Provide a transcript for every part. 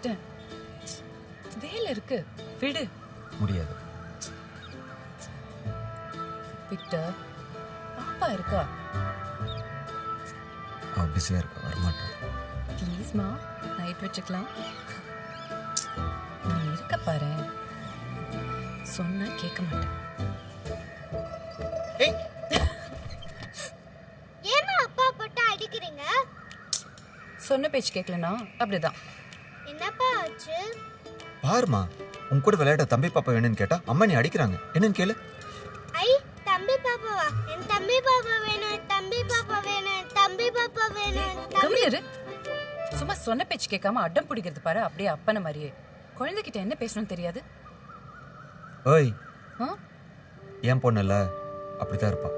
வந்துட்டேன். வேலை இருக்கு, விடு. முடியாது விக்டர், பாப்பா இருக்கா? அவ பிஸியா இருக்கா, வரமாட்டேன். ப்ளீஸ்மா, நைட் வச்சுக்கலாம். நீ இருக்க பாரு, சொன்னா கேட்க மாட்டேன். ஏமா அப்பா போட்டு அடிக்கிறீங்க? சொன்ன பேச்சு கேட்கலனா அப்படிதான். என்னப்பா ஆச்சு? பாருமா, உன் கூட விளையாட தம்பி பாப்பா வேணும்னு கேட்டா அம்மா நீ அடிக்கிறாங்க. என்னன்னு கேளு. ஐ, தம்பி பாப்பாவா? என் தம்பி பாப்பா வேணும், தம்பி பாப்பா வேணும், தம்பி பாப்பா வேணும். கம்மியரு, சும்மா சொன்ன பேச்சு கேட்காம அடம் பிடிக்கிறது பாரு, அப்படியே அப்பன மாதிரியே. குழந்தைகிட்ட என்ன பேசணும்னு தெரியாது. ஓய், ஏன் பொண்ணு இல்ல, அப்படித்தான் இருப்பா.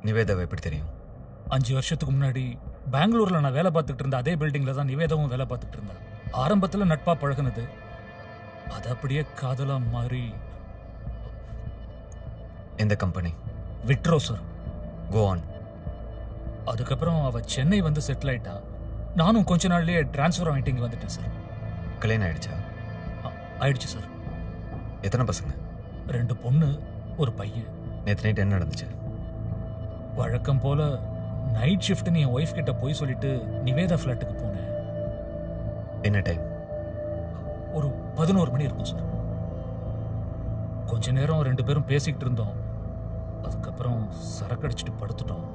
நிவேதாவை எப்படி தெரியும்? 5 வருஷத்துக்கு முன்னாடி பெங்களூர்ல நான் வேலை பார்த்துட்டு இருந்த அதே பில்டிங்ல தான் நிவேதாவும் வேலை பார்த்துட்டு இருந்தா. ஆரம்பத்துல நட்பா பழகுனது, அது அப்படியே காதலா மாறி. எந்த கம்பெனி? விட்ரோ சார். Go on. அதுக்கப்புறம் அவ சென்னை வந்து செட்டில் ஆயிட்டா. நானும் கொஞ்ச நாள்லயே டிரான்ஸ்ஃபர் ஆகிட்டு இங்க வந்துட்டேன் சார். கல்யாணம் ஆயிடுச்சா? ஆயிடுச்சு சார். எத்தனை பசங்க? 2 பொண்ணு, 1 பையன். நேற்று நைட் என்ன நடந்துச்சு? வழக்கம் போல நைட் ஷிஃப்ட்னு என் ஒய்ஃப் கிட்ட போய் சொல்லிட்டு நிவேதா ஃபிளாட்டுக்கு போனேன். என்ன டைம்? ஒரு 11 மணி இருக்கும் சார். கொஞ்ச நேரம் 2 பேரும் பேசிக்கிட்டு இருந்தோம். அதுக்கப்புறம் சரக்கடிச்சிட்டு படுத்துட்டோம்.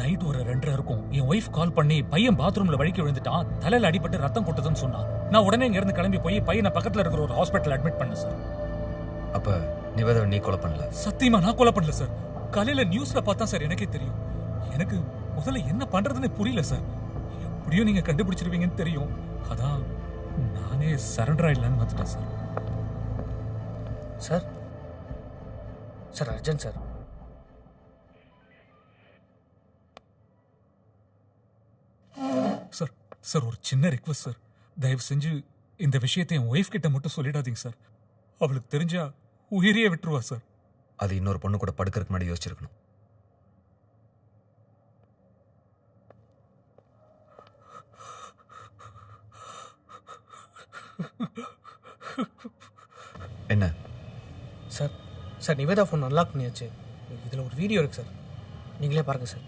நைட் ஒரு 2:30 இருக்கும். என் ஒய்ஃப் கால் பண்ணி பையன் பாத்ரூம்ல வழிக்கு விழுந்துட்டான், தலையில அடிபட்டு ரத்தம் கொட்டுதுன்னு சொன்னா. நான் உடனே இங்க இருந்து கிளம்பி போய் பையனை பக்கத்துல இருக்கிற ஒரு ஹாஸ்பிட்டல் அட்மிட் பண்ணேன் சார். அப்ப நிவேதாவை நீ கொலை பண்ணல? சத்தியமா நான் கொலை பண்ணல சார். காலையில நியூஸ்ல பார்த்தா சார் எனக்கே தெரியும். எனக்கு முதல்ல என்ன பண்றதுன்னு புரியல சார். எப்படியும் நீங்க கண்டுபிடிச்சிருவீங்கன்னு தெரியும், அதான் நானே சரண்டர் ஆயிடலான்னு வந்துட்டேன் sir. Sir sir urgent sir. Sir sir ஒரு சின்ன ரிக்வெஸ்ட் சார். தயவு செஞ்சு இந்த விஷயத்தை என் ஒய்ஃப் கிட்ட மட்டும் சொல்லிடாதீங்க சார். அவளுக்கு தெரிஞ்சா உயிரியே விட்டுருவா சார். அது இன்னொரு பொண்ணு கூட படுக்கிறதுக்கு முன்னாடி யோசிச்சிருக்கணும். என்ன sir? Sir Nivetha phone unlock பண்ணியாச்சு. இதில் ஒரு வீடியோ இருக்கு சார், நீங்களே பாருங்க சார்.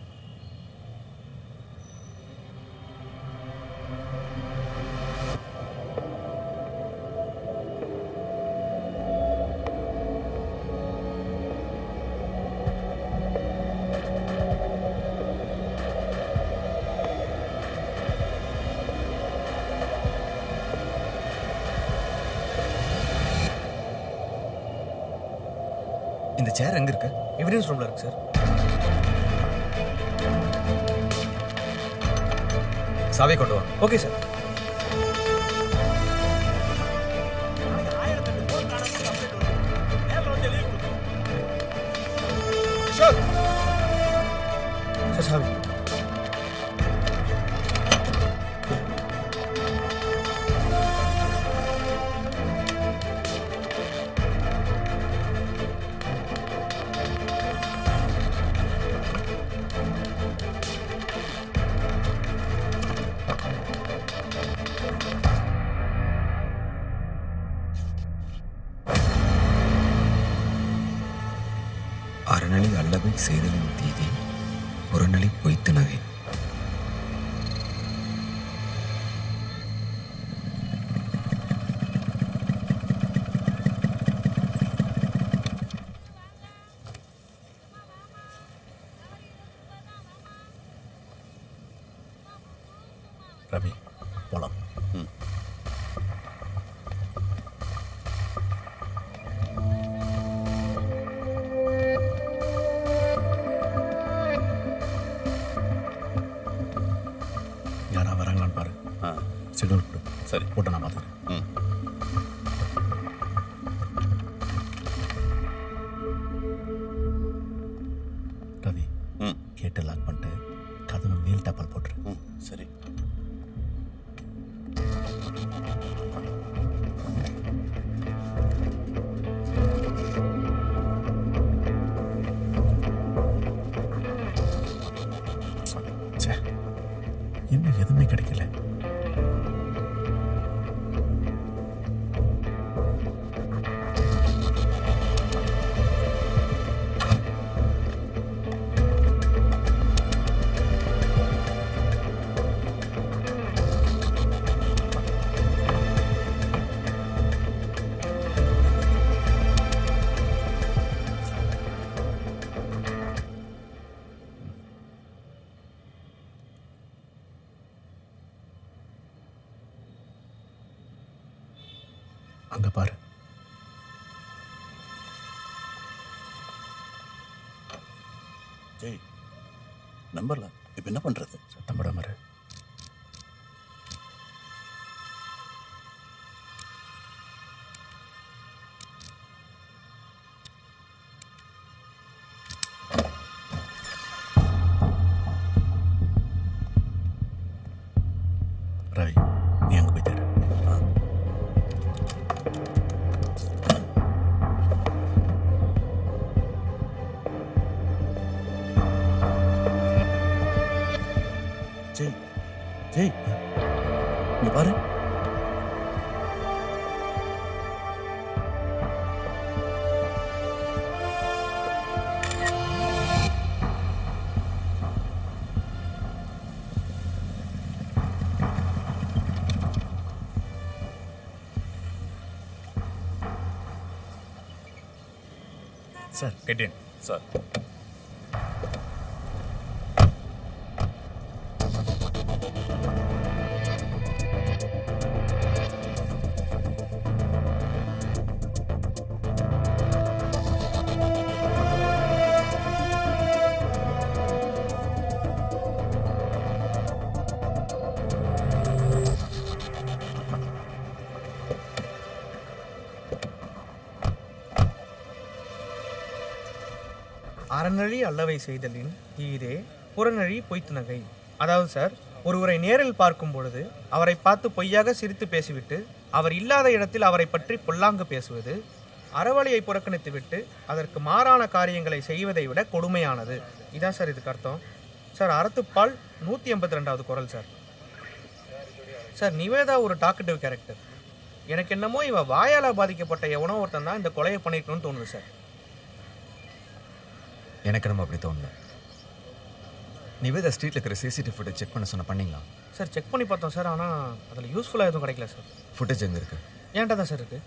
இந்த சேர் எங்க இருக்கு? எவிடன்ஸ் ரூம்ல இருக்கு சார். சாவி கொண்டு வா. Okay sir. சார் சாவி. அல்லவை செய்தலின் தீதி புறநலி பொய்த்து நகை. ரவி போலாம். யாரா வராங்களான்னு பாரு. சிக்னல் கொடு. சரி போட்டு நான் பார்த்துக்கிறேன். ரவி கேட்டு லாக் பண்ணிட்டு கதவு மேல் டப்பால் போட்டுரு. சரி. இன்னும் எதுவுமே கிடைக்கல. அங்க பாரு. ஜெய் நம்பர்ல இப்ப என்ன பண்றது? சத்தம் போடாம இரு. ரவி நீ அங்க போய் தேடு. ஜெய் ஜெய் நீ பாரு. சார் கேட்டேன் சார் அறநழி அல்லவை செய்தலின் தீதே புறநழி பொய்த்து நகை. அதாவது சார், ஒருவரை நேரில் பார்க்கும் பொழுது அவரை பார்த்து பொய்யாக சிரித்து பேசிவிட்டு அவர் இல்லாத இடத்தில் அவரை பற்றி பொல்லாங்கு பேசுவது, அறவழியை புறக்கணித்துவிட்டு அதற்கு மாறான காரியங்களை செய்வதை விட கொடுமையானது. இதான் சார் இதுக்கு அர்த்தம். சார் அறத்துப்பால் 182வது குறள் சார். சார் நிவேதா ஒரு டாக்கட்டிவ் கேரக்டர். எனக்கு என்னமோ இவ வாயால் பாதிக்கப்பட்ட எவனோ ஒருத்தன் தான் இந்த கொலையை பண்ணிக்கணும்னு தோணுது சார். எனக்கு நம்ம அப்படி தோணல. நிவேதா ஸ்ட்ரீட்ல இருக்கிற சிசிடிவி ஃபுட்டேஜ் செக் பண்ண சொன்ன பண்ணீங்களா? சார் செக் பண்ணி பார்த்தோம் சார், ஆனால் அதில் யூஸ்ஃபுல்லாக எதுவும் கிடைக்கல சார். ஃபுட்டேஜ் எங்கே இருக்கு? ஏன்டா தான் சார் இருக்கு.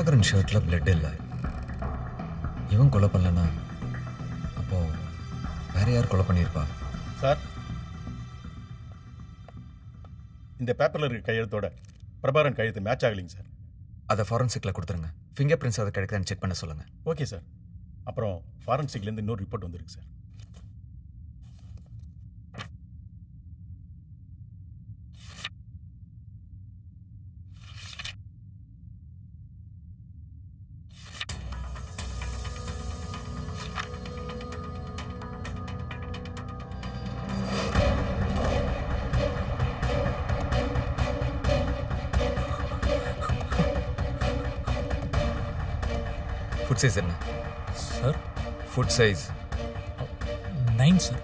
பிரபாகரன் ஷர்ட்ல பிளட் இல்லை. இவன் கொலை பண்ணலன்னா அப்போ வேற யார் கொலை பண்ணியிருப்பா? சார், இந்த பேப்பரில் இருக்க கையெழுத்தோட பிரபாகரன் கையெழுத்து மேட்ச் ஆகலைங்க சார். அதை ஃபாரன்சிக்கில் கொடுத்துருங்க. ஃபிங்கர் பிரிண்ட்ஸ் அதை கிடைக்குதான்னு செக் பண்ண சொல்லுங்கள். Okay sir. அப்புறம் ஃபாரன்சிக்லேருந்து இன்னொரு ரிப்போர்ட் வந்திருக்கு சார். ஃபுட் சைஸ் என்ன சார்? Food size 9 sir.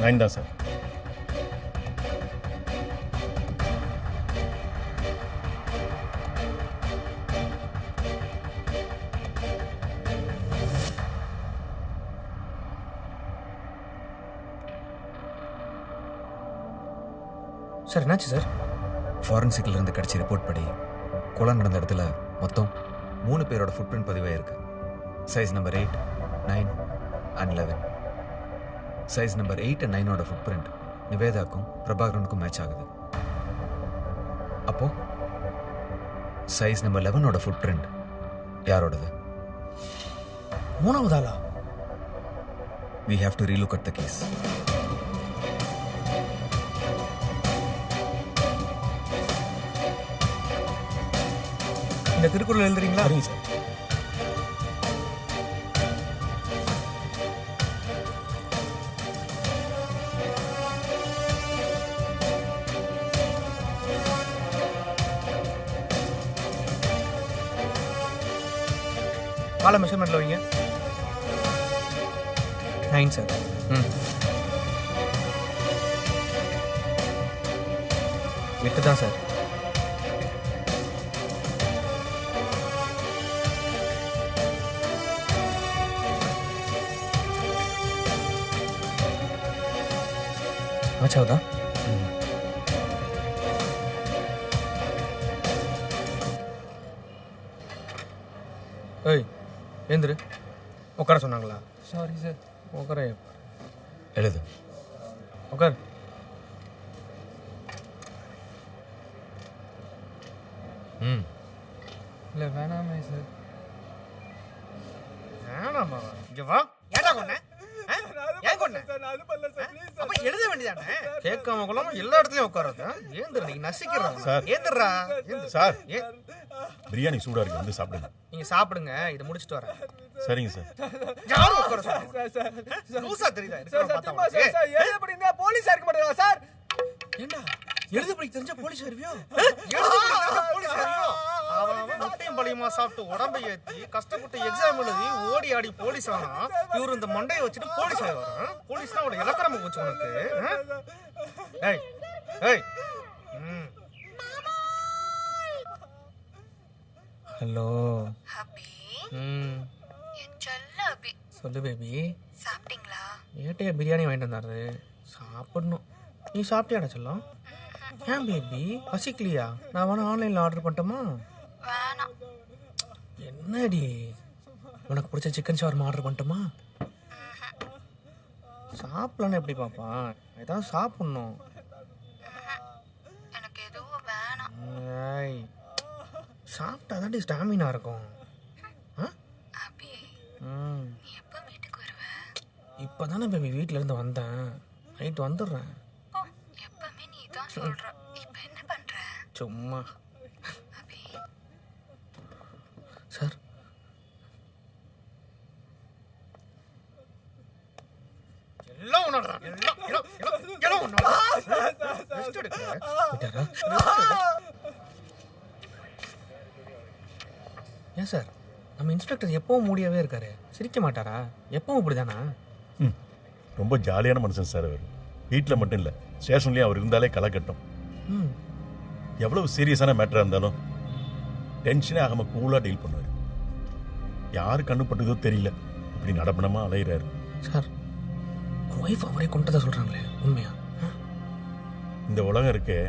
9 தான் சார். சார் என்னாச்சு சார்? ஃபாரன்சிக்ல இருந்து கிடைச்ச ரிப்போர்ட் படி கொலை நடந்த இடத்துல மொத்தம் 3 பேரோட ஃபுட் பிரிண்ட் பதிவாயிருக்கு. Size number 8, 9 and 11. Size number 8 and 9ஓட ஃபுட் பிரிண்ட் நிவேதாக்கும் பிரபாகரனுக்கும் மேட்ச் ஆகுது. அப்போ சைஸ் நம்பர் 11ஓட ஃபுட் பிரிண்ட் யாரோடது? 3வது ஆளா? We have to relook at the case. இந்த திருக்குறள் எழுதுறீங்களா? சரிங்க சார். காலை மெஷர்மெண்ட்ல வைங்க. 9 சார். 8 தான் சார். ஆச்சாவதா? ஏய் ஏந்திரு. உட்கார சொன்னாங்களா? Sorry sir. உட்கார. எழுது. உட்கார். இல்லை வேணாமே சார். வேணாமா? இங்க வா. ஏடா கொன்ன? ஏன் கொன்ன? அப்ப எழுத வேண்டியதானே? கேட்காம கொள்ளாம எல்லா இடத்துலயும் உட்காராத. ஏந்திர, நீ நசிக்கிறான் சார். ஏந்திரா. சார், பிரியாணி சூடா இருக்கு, வந்து சாப்பிடுங்க. நீங்க சாப்பிடுங்க, இதை முடிச்சிட்டு வரேன். சரிங்க சார். யாரும் உட்கார சொல்லுங்க. லூசா தெரியுதா? எழுத படிங்க போலீஸா இருக்க மாட்டேங்களா சார்? ஏண்டா எழுத படிக்க தெரிஞ்சா போலீஸ் அறிவியோ? போலீஸ் அறிவியோ? அவன் முட்டையும் பழியுமா சாப்பிட்டு உடம்பை ஏற்றி கஷ்டப்பட்டு எக்ஸாம் எழுதி ஓடி ஆடி போலீஸ் ஆனா இவரு இந்த மண்டையை வச்சுட்டு போலீஸ் ஆகி வரான். போலீஸ்னா அவட இலக்கணமா போச்சு உனக்கு. ஏய் ஏய். ஹலோ ஹபி. என் செல்ல ஹபி. சொல்லு பேபி. சாப்பிட்டீங்களா? ஏட்டையா பிரியாணி வாங்கிட்டு வந்தாரு. சாப்பிடணும். நீ சாப்பிட்டியாடா செல்லம்? ஏன் பேபி பசிக்கலையா? நான் வேணா ஆன்லைன்ல ஆர்டர் பண்ணட்டுமா? வேணாம். என்னடி, உனக்கு பிடிச்ச சிக்கன் ஷவர்மா ஆர்டர் பண்ணட்டுமா? சாப்பிடலன்னு எப்படி பாப்பா? ஏதாவது சாப்பிடணும். எனக்கு எதுவும் வேணாம். ஏய், சாப்பிட்டா தாண்டி ஸ்டாமினா இருக்கும். ஹபி, நீ எப்போ வீட்டுக்கு வருவ? இப்போதானே பேபி வீட்டில இருந்து வந்தேன். நைட் வந்துடுறேன். எப்பவுமே நீ தான் சொல்ற. இப்போ என்ன பண்ற? சும்மா. ஹபி. சார், எல்லாம் உன்னோட. எல்லாம் உன்னோட. ரெஸ்ட் எடுக்க. விட்டாரா? ஏன் சார், நம்ம இன்ஸ்பெக்டர் எப்பவும் மூடியாவே இருக்காரு. சிரிக்க மாட்டாரா? எப்பவும் இப்படிதானா? ரொம்ப ஜாலியான மனுஷன் சார் அவர். வீட்டில் மட்டும் இல்லை, ஸ்டேஷன்லேயும் அவர் இருந்தாலே களை கட்டும். எவ்வளவு சீரியஸான மேட்டராக இருந்தாலும் டென்ஷனே ஆகாமல் கூலாக டீல் பண்ணுவார். யாரு கண்ணுப்பட்டதோ தெரியல, இப்படி நடப்பணமா அலையிறாரு. சார், ஒரு ஒய்ஃப் அவரே கொண்டதா சொல்றாங்களே, உண்மையா? இந்த உலகம் இருக்கே,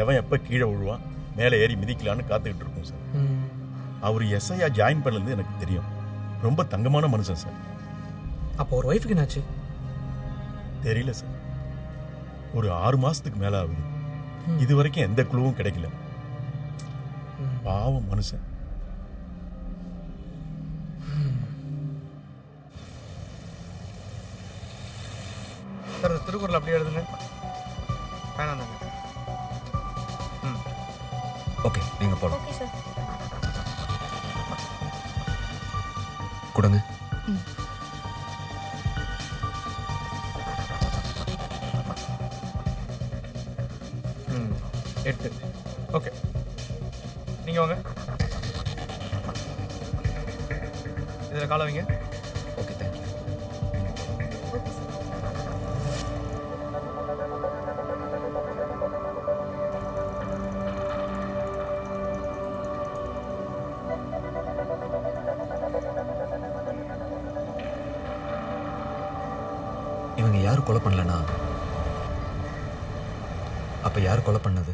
எவன் எப்போ கீழே விழுவான் மேலே ஏறி மிதிக்கலான்னு காத்துக்கிட்டு இருக்கோம் சார். அவர் எஸ்ஐயா ஜாயின் பண்ணது எனக்கு தெரியும். ரொம்ப தங்கமான மனுஷன் சார். அப்போ ஒரு ஒய்ஃபுக்கு என்னாச்சு? தெரியல சார். ஒரு 6 மாசத்துக்கு மேல ஆகுது. இது வரைக்கும் எந்த குழுவும் கிடைக்கல. பாவம் மனுஷன். சார் இந்த திருக்குறள் அப்படியே எழுதுங்க. வேணாம் தாங்க. ஓகே நீங்கள் போகலாம். Okay sir. கொடுங்க. ம் 8. ஓகே நீங்கள் வாங்க. இதில் காலை வைங்க. Okay thank you. இவங்க யார் கொலை பண்ணலனா அப்ப யார் கொலை பண்ணது?